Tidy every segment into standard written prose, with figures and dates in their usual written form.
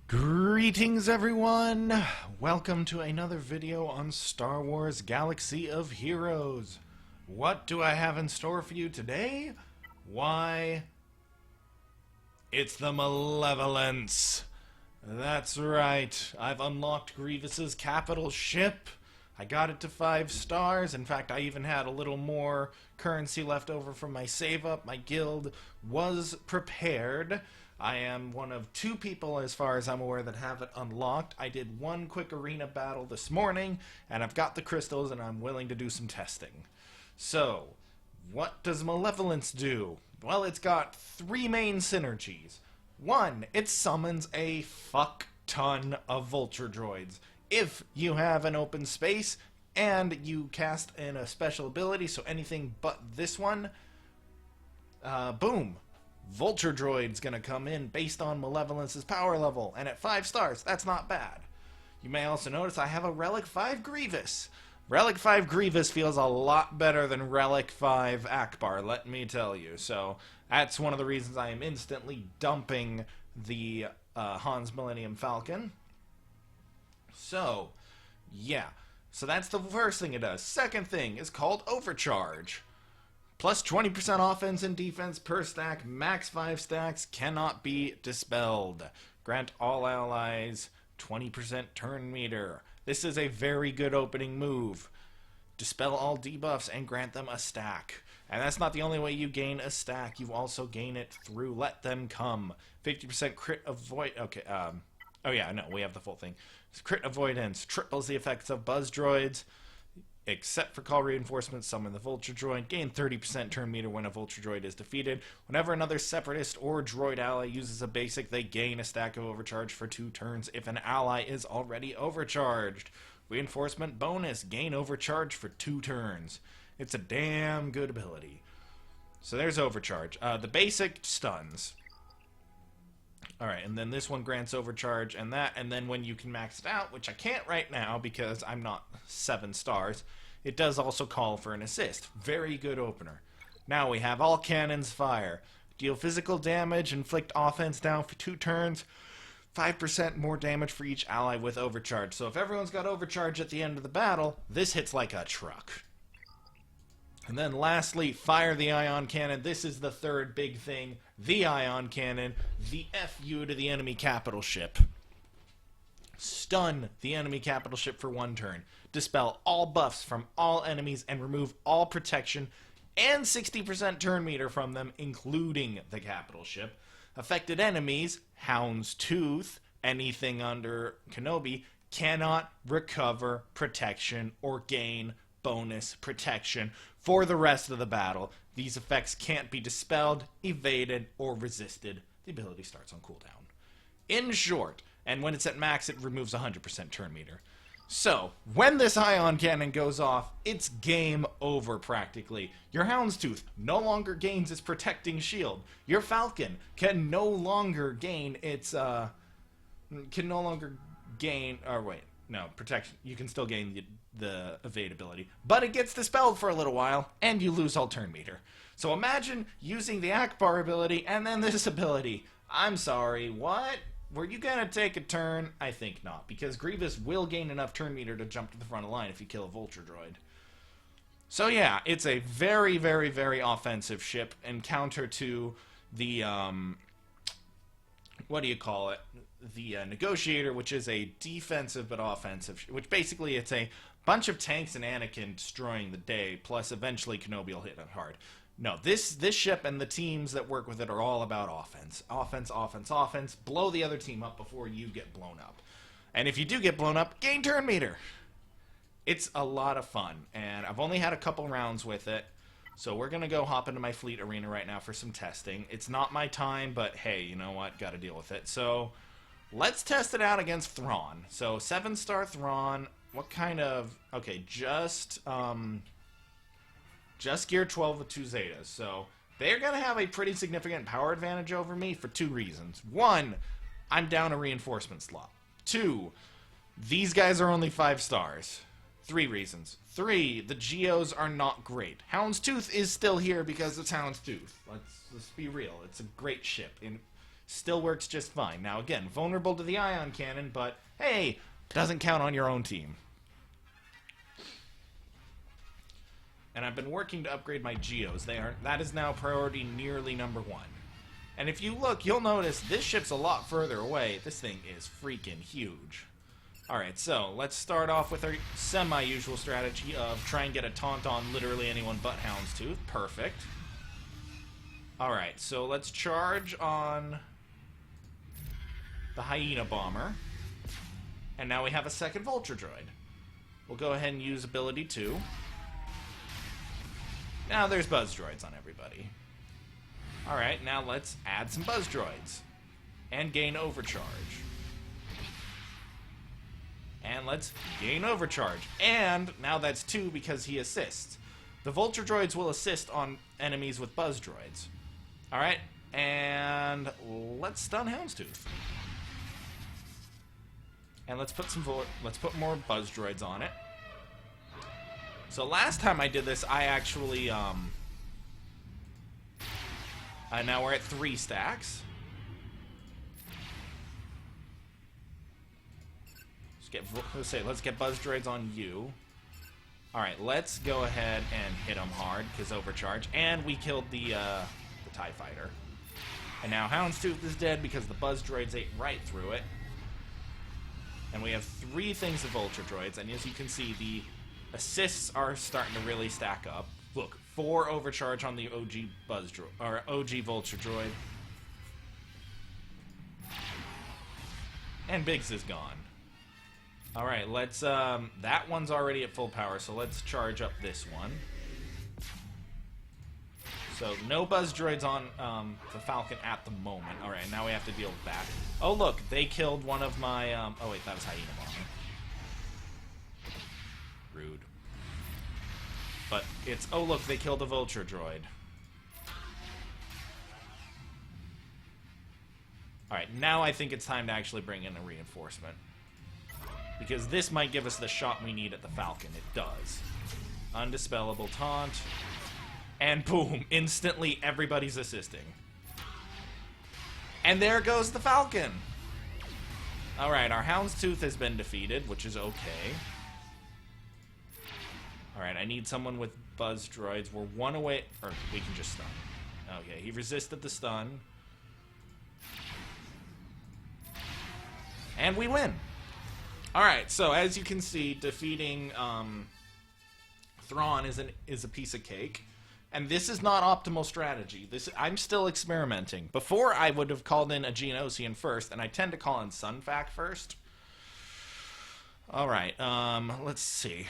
Greetings everyone! Welcome to another video on Star Wars Galaxy of Heroes. What do I have in store for you today? Why, it's the Malevolence. That's right, I've unlocked Grievous's capital ship. I got it to 5 stars. In fact, I even had a little more currency left over from my save up. My guild was prepared. I am one of 2 people, as far as I'm aware, that have it unlocked. I did 1 quick arena battle this morning, and I've got the crystals, and I'm willing to do some testing. So, what does Malevolence do? Well, it's got 3 main synergies. 1, it summons a fuck ton of vulture droids. If you have an open space, and you cast in a special ability, so anything but this one, boom. Vulture Droid's gonna come in based on Malevolence's power level, and at 5 stars, that's not bad. You may also notice I have a Relic 5 Grievous. Relic 5 Grievous feels a lot better than Relic 5 Ackbar, let me tell you. So that's one of the reasons I am instantly dumping the Han's Millennium Falcon. So, yeah. So that's the first thing it does. Second thing is called Overcharge. Plus 20% offense and defense per stack, max 5 stacks, cannot be dispelled. Grant all allies 20% turn meter. This is a very good opening move. Dispel all debuffs and grant them a stack. And that's not the only way you gain a stack. You also gain it through Let Them Come. 50% crit avoid... Okay, oh yeah, no, we have the full thing. Crit avoidance triples the effects of buzz droids. Except for call reinforcements, summon the Vulture Droid. Gain 30% turn meter when a Vulture Droid is defeated. Whenever another Separatist or Droid ally uses a basic, they gain a stack of overcharge for 2 turns if an ally is already overcharged. Reinforcement bonus, gain overcharge for 2 turns. It's a damn good ability. So there's overcharge. The basic stuns. Alright, and then this one grants overcharge and that, and then when you can max it out, which I can't right now because I'm not 7 stars, it does also call for an assist. Very good opener. Now we have all cannons fire. Deal physical damage, inflict offense down for 2 turns, 5% more damage for each ally with overcharge. So if everyone's got overcharge at the end of the battle, this hits like a truck. And then lastly, fire the ion cannon. This is the third big thing. The ion cannon. The FU to the enemy capital ship. Stun the enemy capital ship for 1 turn. Dispel all buffs from all enemies and remove all protection and 60% turn meter from them, including the capital ship. Affected enemies, Hound's Tooth, anything under Kenobi, cannot recover protection or gain bonus protection for the rest of the battle. These effects can't be dispelled, evaded, or resisted. The ability starts on cooldown. In short, and when it's at max, it removes 100% turn meter. So, when this ion cannon goes off, it's game over practically. Your Houndstooth no longer gains its protecting shield. Your Falcon can no longer gain its, protection. You can still gain the evade ability, but it gets dispelled for a little while, and you lose all turn meter. So imagine using the Ackbar ability and then this ability. I'm sorry, what? Were you gonna take a turn? I think not, because Grievous will gain enough turn meter to jump to the front of the line if you kill a Vulture Droid. So yeah, it's a very, very, very offensive ship, and counter to the, what do you call it? The Negotiator, which is a defensive but offensive, which basically it's a bunch of tanks and Anakin destroying the day, plus eventually Kenobi will hit it hard. No, this ship and the teams that work with it are all about offense. Offense, offense, offense. Blow the other team up before you get blown up. And if you do get blown up, gain turn meter. It's a lot of fun, and I've only had a couple rounds with it. So we're going to go hop into my fleet arena right now for some testing. It's not my time, but hey, you know what? Got to deal with it. So let's test it out against Thrawn. So 7-star Thrawn. What kind of... Okay, just gear 12 with 2 Zetas. So they're going to have a pretty significant power advantage over me for 2 reasons. 1, I'm down a reinforcement slot. 2, these guys are only 5 stars. 3 reasons. 3, the Geos are not great. Houndstooth is still here because it's Houndstooth. Let's be real. It's a great ship. still works just fine. Now, again, vulnerable to the ion cannon, but hey, doesn't count on your own team. And I've been working to upgrade my Geos. That is now priority nearly #1. And if you look, you'll notice this ship's a lot further away. This thing is freaking huge. Alright, so let's start off with our semi-usual strategy of try and get a taunt on literally anyone but Houndstooth. Perfect. Alright, so let's charge on the Hyena Bomber. And now we have a second Vulture Droid. We'll go ahead and use ability 2. Now there's Buzz Droids on everybody. Alright, now let's add some Buzz Droids. And gain Overcharge. And let's gain Overcharge. And now that's 2 because he assists. The Vulture Droids will assist on enemies with Buzz Droids. Alright, and let's stun Houndstooth. And let's put more Buzz Droids on it. So last time I did this, I actually, now we're at 3 stacks. Let's get Buzz Droids on you. Alright, let's go ahead and hit him hard, because Overcharge. And we killed the TIE Fighter. And now Houndstooth is dead because the Buzz Droids ate right through it. And we have 3 things of Vulture Droids, and as you can see, the assists are starting to really stack up. Look, 4 Overcharge on the OG Buzz Droid, or OG Vulture Droid. And Biggs is gone. Alright, let's, that one's already at full power, so let's charge up this one. So, no Buzz Droids on, the Falcon at the moment. Alright, now we have to deal with that. Oh, look, they killed one of my, oh wait, that was Hyena Bomber. Rude. But it's, oh look, they killed a Vulture Droid. Alright, now I think it's time to actually bring in a reinforcement. Because this might give us the shot we need at the Falcon. It does. Undispellable Taunt. And boom, instantly everybody's assisting. And there goes the Falcon! Alright, our Houndstooth has been defeated, which is okay. Alright, I need someone with Buzz Droids. We're 1 away, or we can just stun. Okay, he resisted the stun. And we win! Alright, so as you can see, defeating Thrawn is a piece of cake. And this is not optimal strategy. I'm still experimenting. Before, I would have called in a Geonosian first, and I tend to call in Sunfac first. Alright, let's see.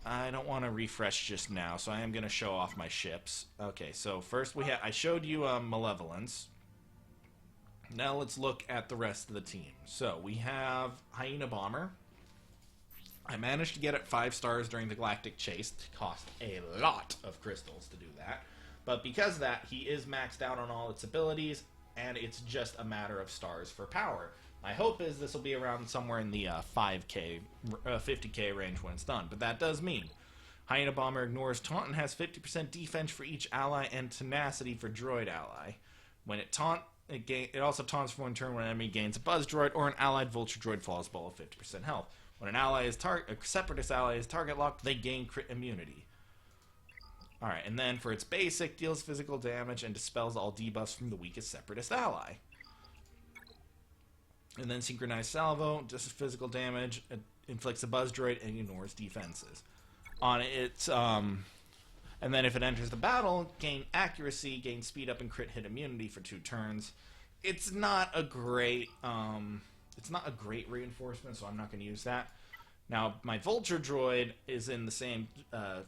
I don't want to refresh just now, so I am going to show off my ships. Okay, so first I showed you Malevolence. Now let's look at the rest of the team. So we have Hyena Bomber. I managed to get it 5 stars during the Galactic Chase. It cost a lot of crystals to do that. But because of that, he is maxed out on all its abilities, and it's just a matter of stars for power. My hope is this will be around somewhere in the 5k, 50k range when it's done. But that does mean Hyena Bomber ignores taunt and has 50% defense for each ally and tenacity for droid ally. When it it also taunts for 1 turn when an enemy gains a Buzz Droid or an allied Vulture Droid falls below 50% health. When a Separatist ally is target locked, they gain crit immunity. Alright, and then for its basic, deals physical damage and dispels all debuffs from the weakest Separatist ally. And then Synchronized Salvo, just physical damage, inflicts a Buzz Droid and ignores defenses. On its, and then if it enters the battle, gain accuracy, gain speed up and crit hit immunity for 2 turns. It's not a great, reinforcement, so I'm not going to use that. Now, my Vulture Droid is in the same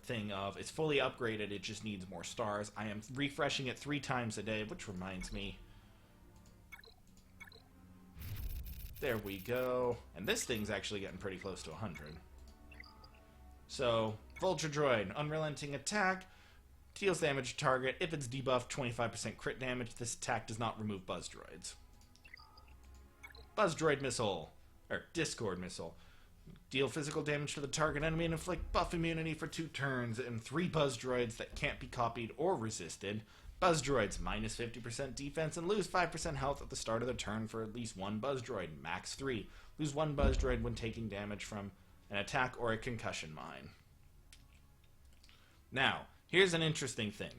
thing of, it's fully upgraded, it just needs more stars. I am refreshing it 3 times a day, which reminds me. There we go. And this thing's actually getting pretty close to 100. So, Vulture Droid, unrelenting attack, deals damage to target. If it's debuffed 25% crit damage, this attack does not remove Buzz Droids. Buzz Droid Missile, or Discord Missile. Deal physical damage to the target enemy and inflict buff immunity for 2 turns, and 3 Buzz Droids that can't be copied or resisted. Buzz droids, minus 50% defense and lose 5% health at the start of the turn for at least one buzz droid, max 3. Lose one buzz droid when taking damage from an attack or a concussion mine. Now, here's an interesting thing.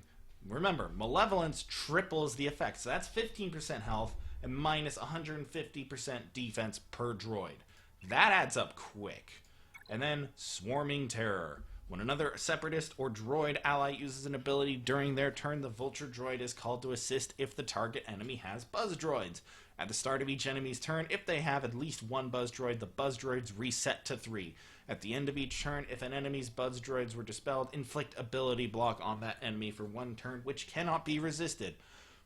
Remember, Malevolence triples the effect, so that's 15% health and minus 150% defense per droid. That adds up quick. And then, Swarming Terror. When another Separatist or droid ally uses an ability during their turn, the Vulture droid is called to assist if the target enemy has buzz droids. At the start of each enemy's turn, if they have at least one buzz droid, the buzz droids reset to 3. At the end of each turn, if an enemy's buzz droids were dispelled, inflict ability block on that enemy for one turn, which cannot be resisted.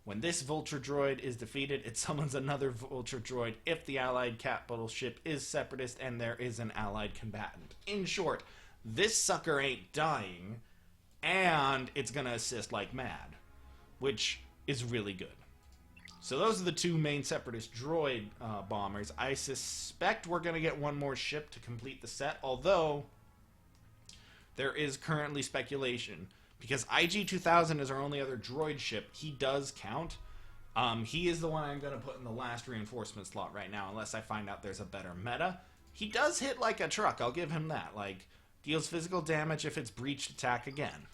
When this Vulture droid is defeated, it summons another Vulture droid if the allied capital ship is Separatist and there is an allied combatant. In short, this sucker ain't dying, and it's gonna assist like mad, which is really good. So those are the two main Separatist droid bombers. I suspect we're going to get one more ship to complete the set, although there is currently speculation. Because IG-2000 is our only other droid ship, he does count. He is the one I'm going to put in the last reinforcement slot right now, unless I find out there's a better meta. He does hit like a truck, I'll give him that. Like, deals physical damage if it's breached attack again.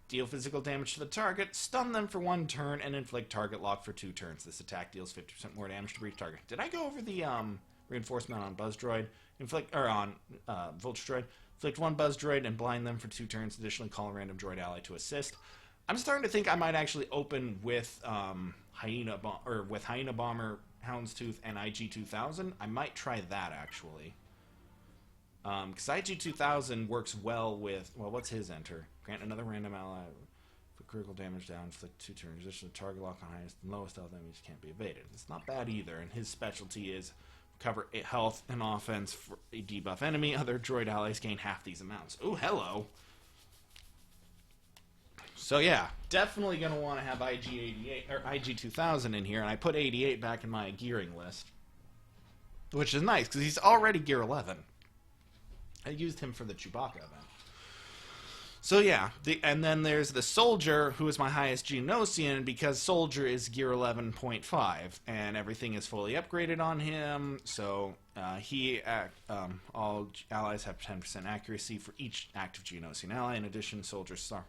Deal physical damage to the target, stun them for one turn, and inflict target lock for 2 turns. This attack deals 50% more damage to breach target. Did I go over the reinforcement on Buzz Droid? On Vulture Droid. Inflict 1 Buzz Droid and blind them for 2 turns. Additionally, call a random droid ally to assist. I'm starting to think I might actually open with Hyena Bomber, Houndstooth, and IG-2000. I might try that actually. Because IG-2000 works well with, well, what's his enter? Grant another random ally for critical damage down, inflict 2 turns. Additionally, target lock on highest and lowest health enemies can't be evaded. It's not bad either, and his specialty is recover health and offense for a debuff enemy. Other droid allies gain half these amounts. Ooh, hello! So yeah, definitely going to want to have IG-88 or IG-2000 in here, and I put 88 back in my gearing list, which is nice, because he's already gear 11. I used him for the Chewbacca event. So yeah, and then there's the Soldier, who is my highest Geonosian, because Soldier is gear 11.5, and everything is fully upgraded on him, so all allies have 10% accuracy for each active Geonosian ally. In addition, Soldier Star.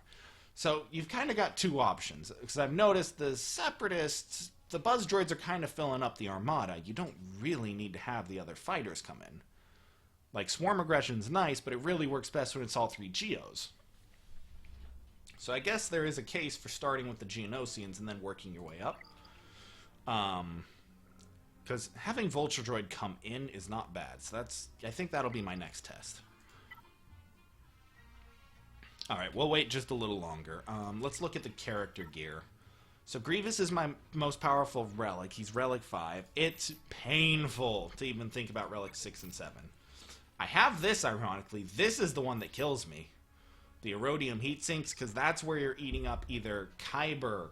So you've kind of got two options, because I've noticed the Separatists, the Buzz Droids are kind of filling up the Armada. You don't really need to have the other fighters come in. Like, Swarm Aggression's nice, but it really works best when it's all 3 Geos. So I guess there is a case for starting with the Geonosians and then working your way up. Because having Vulture Droid come in is not bad. So I think that'll be my next test. Alright, we'll wait just a little longer. Let's look at the character gear. So Grievous is my most powerful relic. He's Relic 5. It's painful to even think about Relic 6 and 7. I have this, ironically. This is the one that kills me. The Erodium Heat Sinks, because that's where you're eating up either Kyber,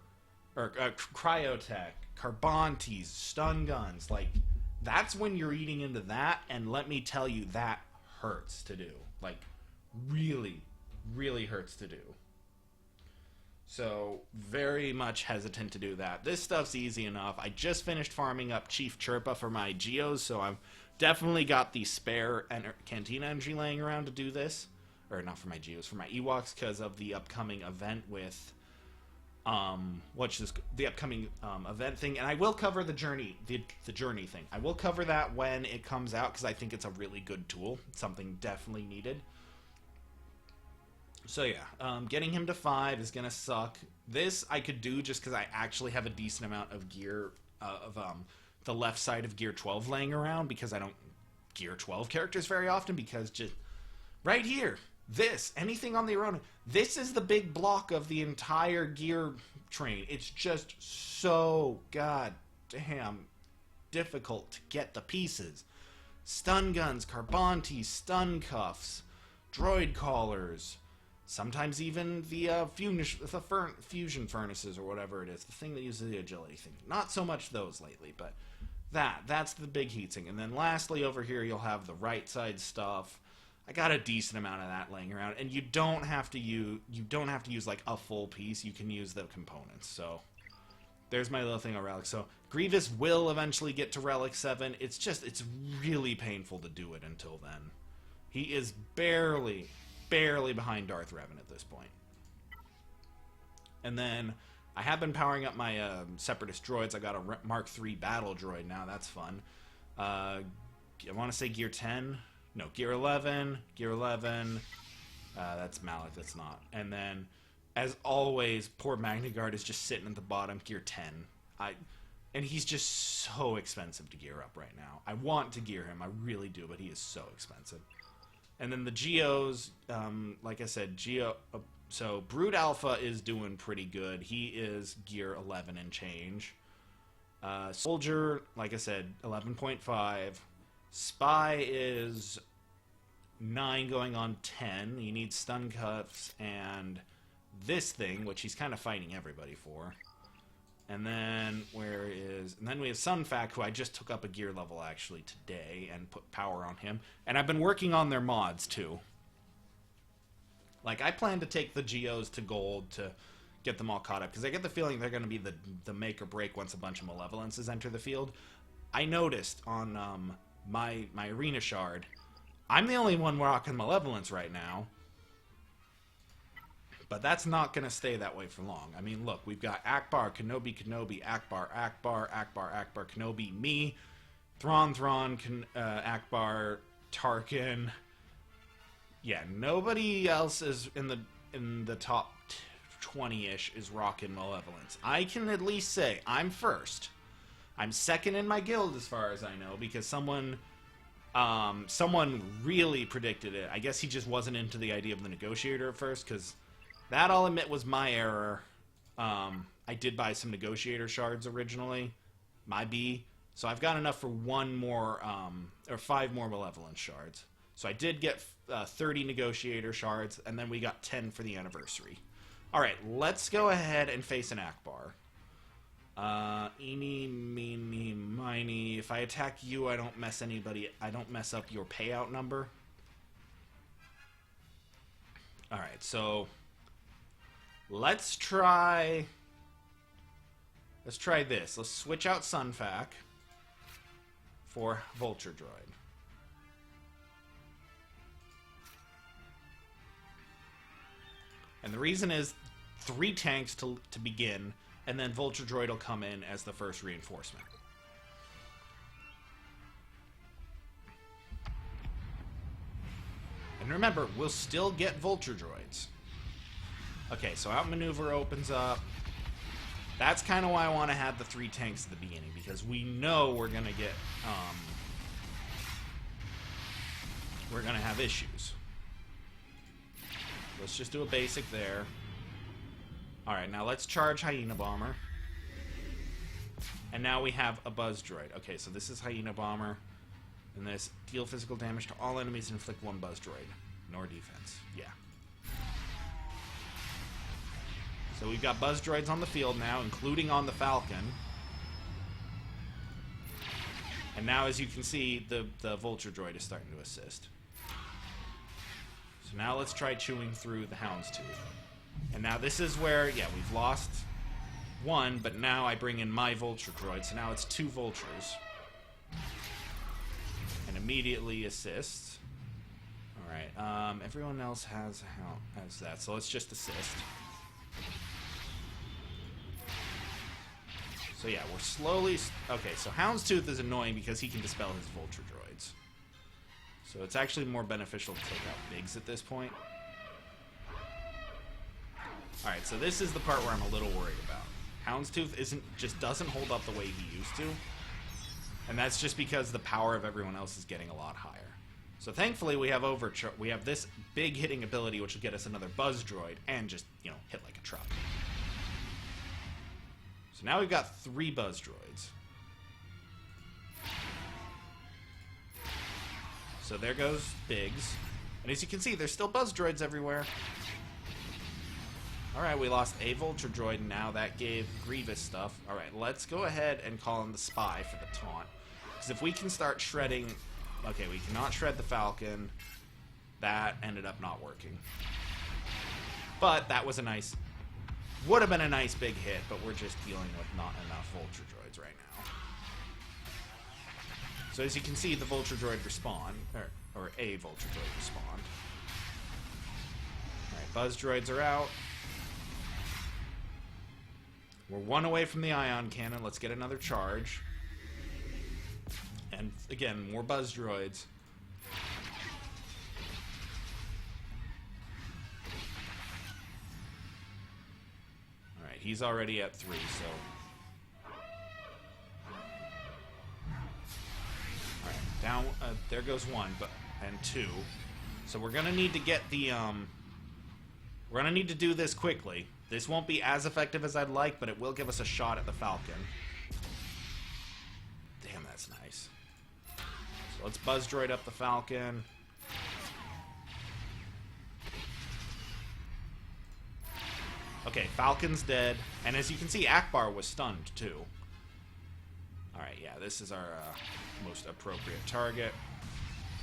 or Cryotech, Carbantes, Stun Guns. Like, that's when you're eating into that, and let me tell you, that hurts to do. Like, really, really hurts to do. So, very much hesitant to do that. This stuff's easy enough. I just finished farming up Chief Chirpa for my Geos, so I've definitely got the spare Cantina energy laying around to do this. Or not for my Geos, for my Ewoks, because of the upcoming event with, the upcoming event thing. And I will cover the journey, the journey thing. I will cover that when it comes out, because I think it's a really good tool. It's something definitely needed. So yeah, getting him to 5 is going to suck. This I could do just because I actually have a decent amount of gear, the left side of gear 12 laying around, because I don't gear 12 characters very often, because just right here, anything on the Arona, this is the big block of the entire gear train. It's just so goddamn difficult to get the pieces. Stun guns, Carbantes, stun cuffs, droid collars, sometimes even the fusion furnaces or whatever it is, the thing that uses the agility thing. Not so much those lately, but that's the big heatsink. And then lastly over here you'll have the right side stuff. I got a decent amount of that laying around, and you don't have to use like a full piece. You can use the components. So there's my little thing on relics. So Grievous will eventually get to relic 7. It's really painful to do it until then. He is barely behind Darth Revan at this point. And then I have been powering up my Separatist droids. I got a Mark III battle droid now. That's fun. I want to say Gear 10. No, Gear 11. Gear 11. That's Malik. That's not. And then, as always, poor Magnagard is just sitting at the bottom. Gear 10. And he's just so expensive to gear up right now. I want to gear him. I really do, but he is so expensive. And then the Geos, like I said, so Brood Alpha is doing pretty good. He is Gear 11 and change. Soldier, like I said, 11.5. Spy is 9 going on 10. He needs stun cuffs and this thing, which he's kind of fighting everybody for. And then we have Sunfac, who I just took up a gear level actually today and put power on him. And I've been working on their mods too. Like, I plan to take the Geos to gold to get them all caught up, because I get the feeling they're going to be the make or break once a bunch of Malevolences enter the field. I noticed on my arena shard, I'm the only one rocking Malevolence right now, but that's not going to stay that way for long. I mean, look, we've got Ackbar, Kenobi, Ackbar, Kenobi, me, Thrawn, Ackbar, Tarkin. Yeah, nobody else is in the top 20-ish is rocking Malevolence. I can at least say I'm first. I'm second in my guild as far as I know, because someone really predicted it. I guess he just wasn't into the idea of the Negotiator at first, because that, I'll admit, was my error. I did buy some Negotiator shards originally, my B, so I've got enough for 1 more, or 5 more Malevolence shards. So I did get 30 Negotiator shards, and then we got 10 for the anniversary. Alright, let's go ahead and face an Ackbar. Eeny, meeny, miny. If I attack you, I don't mess up your payout number. Alright, so let's try this. Let's switch out Sunfac for Vulture Droid. And the reason is 3 tanks to begin, and then Vulture Droid will come in as the first reinforcement. And remember, we'll still get Vulture Droids. Okay, so outmaneuver opens up. That's kind of why I want to have the 3 tanks at the beginning, because we know we're going to get, we're going to have issues. Let's just do a basic there. Alright, now let's charge Hyena Bomber. And now we have a Buzz Droid. Okay, so this is Hyena Bomber. And this, deal physical damage to all enemies and inflict 1 Buzz Droid. Nor defense. Yeah. So we've got Buzz Droids on the field now, including on the Falcon. And now, as you can see, the Vulture Droid is starting to assist. So now let's try chewing through the Houndstooth. And now this is where, yeah, we've lost 1, but now I bring in my Vulture Droid, so now it's 2 Vultures. And immediately assists. Alright, everyone else has that, so let's just assist. So yeah, we're slowly... Okay, so Houndstooth is annoying because he can dispel his Vulture Droids. So it's actually more beneficial to take out Biggs at this point. Alright, so this is the part where I'm a little worried about. Houndstooth just doesn't hold up the way he used to. And that's just because the power of everyone else is getting a lot higher. So thankfully we have we have this big hitting ability, which will get us another Buzz Droid and just, you know, hit like a truck. So now we've got 3 Buzz Droids. So there goes Biggs. And as you can see, there's still Buzz Droids everywhere. Alright, we lost a Vulture Droid, and now that gave Grievous stuff. Alright, let's go ahead and call in the Spy for the taunt. Because if we can start shredding... Okay, we cannot shred the Falcon. that ended up not working. But that was a nice... would have been a nice big hit, but we're just dealing with not enough Vulture Droids right now. So as you can see, the Vulture Droid respawned, or a Vulture Droid respawned. Alright, Buzz Droids are out. We're one away from the Ion Cannon. Let's get another charge. And again, more Buzz Droids. Alright, he's already at 3, so... Alright, down, there goes 1, and 2. So we're gonna need to get the, we're gonna need to do this quickly. This won't be as effective as I'd like, but it will give us a shot at the Falcon. Damn, that's nice. So let's Buzz Droid up the Falcon. Okay, Falcon's dead. And as you can see, Ackbar was stunned, too. Alright, yeah, this is our most appropriate target.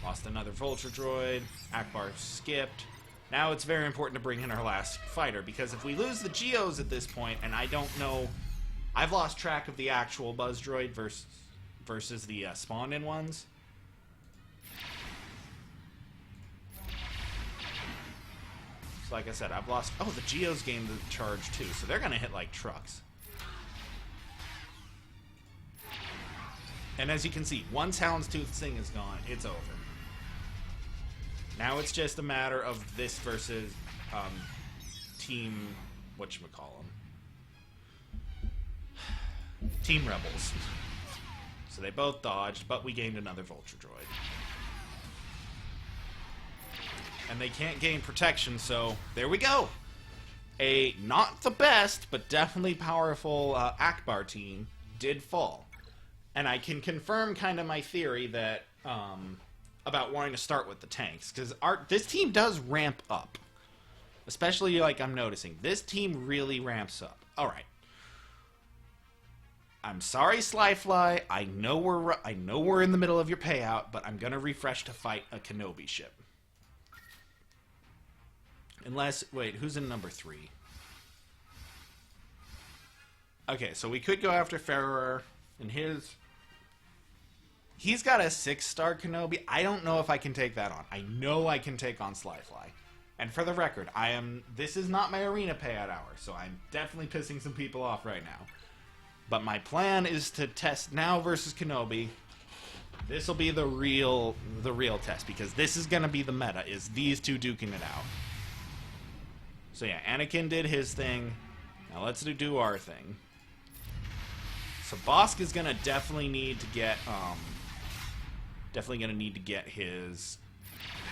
Lost another Vulture Droid. Ackbar skipped. Now it's very important to bring in our last fighter, because if we lose the Geos at this point, and I don't know... I've lost track of the actual Buzz Droid versus the spawned-in ones. So like I said, I've lost... Oh, the Geos gained the charge too, so they're going to hit like trucks. And as you can see, once Houndstooth's thing is gone, it's over. Now it's just a matter of this versus Team... whatchamacallem? Team Rebels. So they both dodged, but we gained another Vulture Droid. And they can't gain protection, so there we go. A not the best, but definitely powerful Ackbar team did fall. And I can confirm kind of my theory that about wanting to start with the tanks, because this team does ramp up. Especially, like I'm noticing, this team really ramps up. All right. I'm sorry, Slyfly. I know we're in the middle of your payout, but I'm gonna refresh to fight a Kenobi ship. Unless, wait, who's in number 3? Okay, so we could go after Ferrer, and he's got a 6-star Kenobi. I don't know if I can take that on. I know I can take on Slyfly. And for the record, this is not my arena payout hour, so I'm definitely pissing some people off right now. But my plan is to test now versus Kenobi. This will be the real test, because this is going to be the meta, is these two duking it out. So yeah, Anakin did his thing. Now let's do our thing. So Bosk is gonna definitely need to get his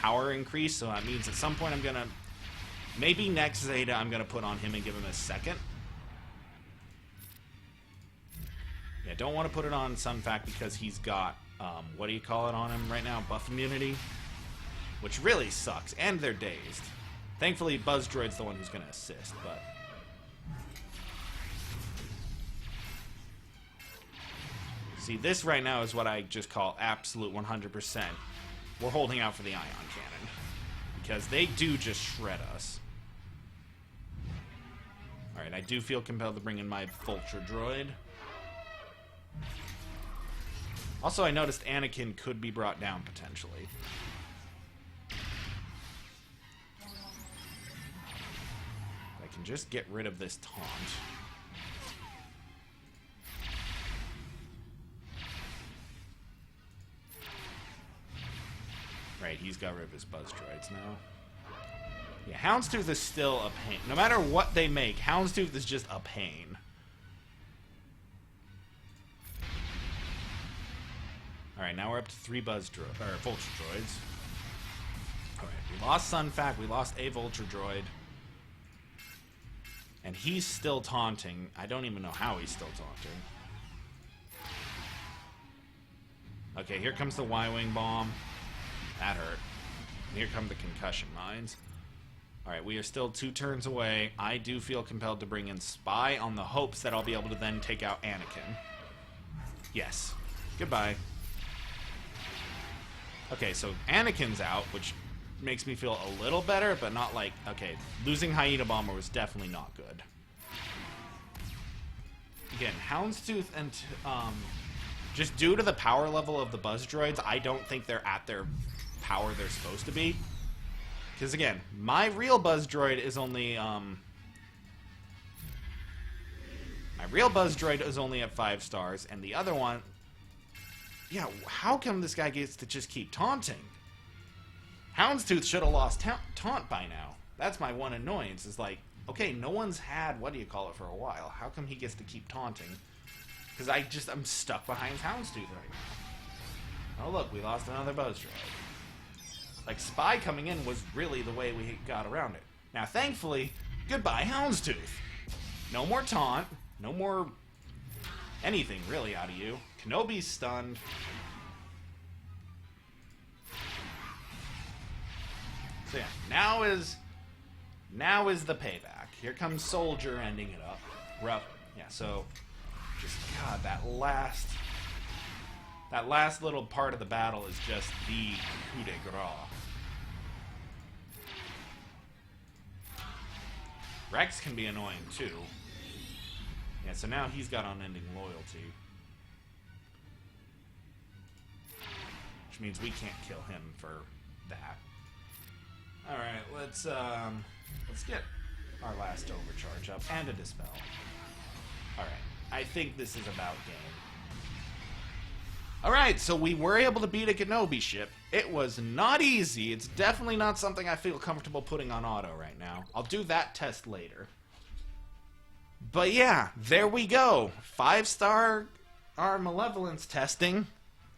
power increase. So that means at some point I'm gonna, maybe next Zeta I'm gonna put on him and give him a second. Yeah, don't want to put it on Sunfac because he's got what do you call it on him right now? Buff immunity, which really sucks, and they're dazed. Thankfully, Buzz Droid's the one who's going to assist, but... See, this right now is what I just call absolute 100%. We're holding out for the Ion Cannon. Because they do just shred us. Alright, I do feel compelled to bring in my Vulture Droid. Also, I noticed Anakin could be brought down, potentially. Can just get rid of this taunt. Right, he's got rid of his Buzz Droids now. Yeah, Houndstooth is still a pain. No matter what they make, Houndstooth is just a pain. Alright, now we're up to 3 Vulture Droids. Alright, we lost Sunfac, we lost a Vulture Droid. And he's still taunting. I don't even know how he's still taunting. Okay, here comes the Y-Wing bomb. That hurt. And here come the concussion mines. Alright, we are still 2 turns away. I do feel compelled to bring in Spy on the hopes that I'll be able to then take out Anakin. Yes. Goodbye. Okay, so Anakin's out, which makes me feel a little better, but not like, okay, losing Hyena Bomber was definitely not good. Again, Houndstooth and, just due to the power level of the Buzz Droids, I don't think they're at their power they're supposed to be. Because again, my real Buzz Droid is only, my real Buzz Droid is only at 5 stars, and the other one, yeah, how come this guy gets to just keep taunting? Houndstooth should have lost taunt by now. That's my one annoyance, is like, okay, no one's had, what do you call it, for a while. How come he gets to keep taunting? Because I'm stuck behind Houndstooth right now. Oh look, we lost another Buzz Droid. Like, Spy coming in was really the way we got around it. Now, thankfully, goodbye Houndstooth. No more taunt. No more anything, really, out of you. Kenobi's stunned. So yeah, now is the payback. Here comes Soldier ending it up. Rough. Yeah, so just God, that last little part of the battle is just the coup de grace. Rex can be annoying too. Yeah, so now he's got unending loyalty. Which means we can't kill him for that. Alright, let's get our last overcharge up and a dispel. Alright, I think this is about game. Alright, so we were able to beat a Kenobi ship. It was not easy. It's definitely not something I feel comfortable putting on auto right now. I'll do that test later. But yeah, there we go. 5-star our Malevolence testing.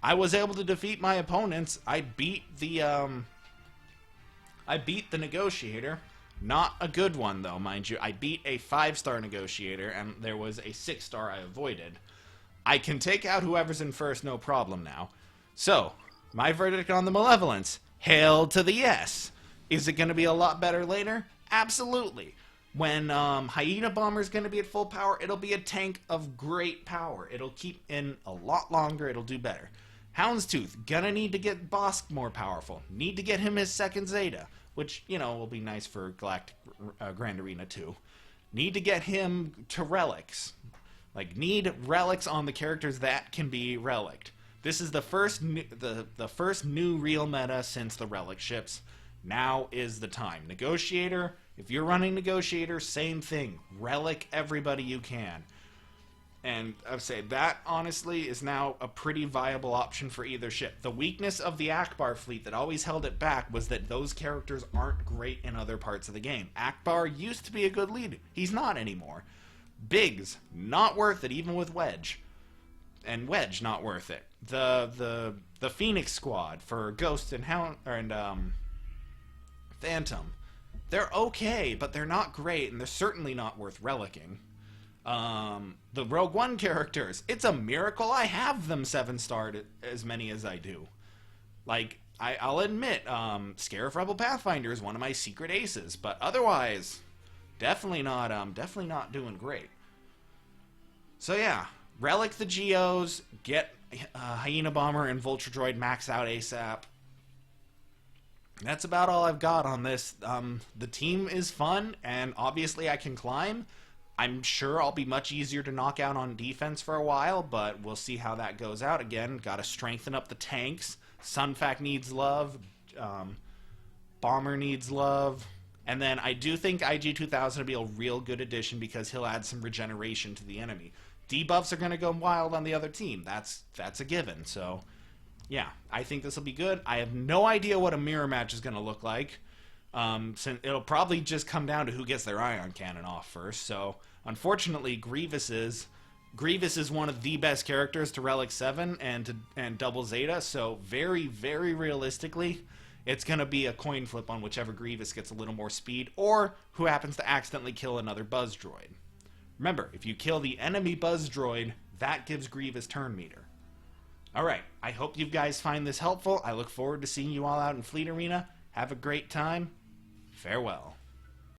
I was able to defeat my opponents. I beat the Negotiator. Not a good one, though, mind you. I beat a 5-star Negotiator, and there was a 6-star I avoided. I can take out whoever's in first, no problem now. So, my verdict on the Malevolence. Hail to the yes. Is it going to be a lot better later? Absolutely. When Hyena Bomber's going to be at full power, it'll be a tank of great power. It'll keep in a lot longer. It'll do better. Houndstooth, gonna need to get Bosk more powerful. Need to get him his second Zeta, which, you know, will be nice for Galactic Grand Arena 2. Need to get him to relics. Like, need relics on the characters that can be relicked. This is the first new real meta since the relic ships. Now is the time. Negotiator, if you're running Negotiator, same thing. Relic everybody you can. And I'd say that, honestly, is now a pretty viable option for either ship. The weakness of the Ackbar fleet that always held it back was that those characters aren't great in other parts of the game. Ackbar used to be a good lead. He's not anymore. Biggs, not worth it, even with Wedge. And Wedge, not worth it. The Phoenix Squad for Ghost and Phantom, they're okay, but they're not great, and they're certainly not worth relicking. The Rogue One characters, it's a miracle I have them 7-starred as many as I do. Like, I'll admit, Scarif Rebel Pathfinder is one of my secret aces, but otherwise, definitely not doing great. So yeah, relic the Geos, get Hyena Bomber and Vulture Droid max out ASAP. That's about all I've got on this. The team is fun, and obviously I can climb. I'm sure I'll be much easier to knock out on defense for a while, but we'll see how that goes out. Again, got to strengthen up the tanks. Sunfac needs love. Bomber needs love. And then I do think IG-2000 will be a real good addition because he'll add some regeneration to the enemy. Debuffs are going to go wild on the other team. That's a given. So, yeah, I think this will be good. I have no idea what a mirror match is going to look like. Since it'll probably just come down to who gets their ion cannon off first. So, unfortunately, Grievous is one of the best characters to Relic 7 and Double Zeta. So, very, very realistically, it's going to be a coin flip on whichever Grievous gets a little more speed or who happens to accidentally kill another Buzz Droid. Remember, if you kill the enemy Buzz Droid, that gives Grievous turn meter. Alright, I hope you guys find this helpful. I look forward to seeing you all out in Fleet Arena. Have a great time. Farewell.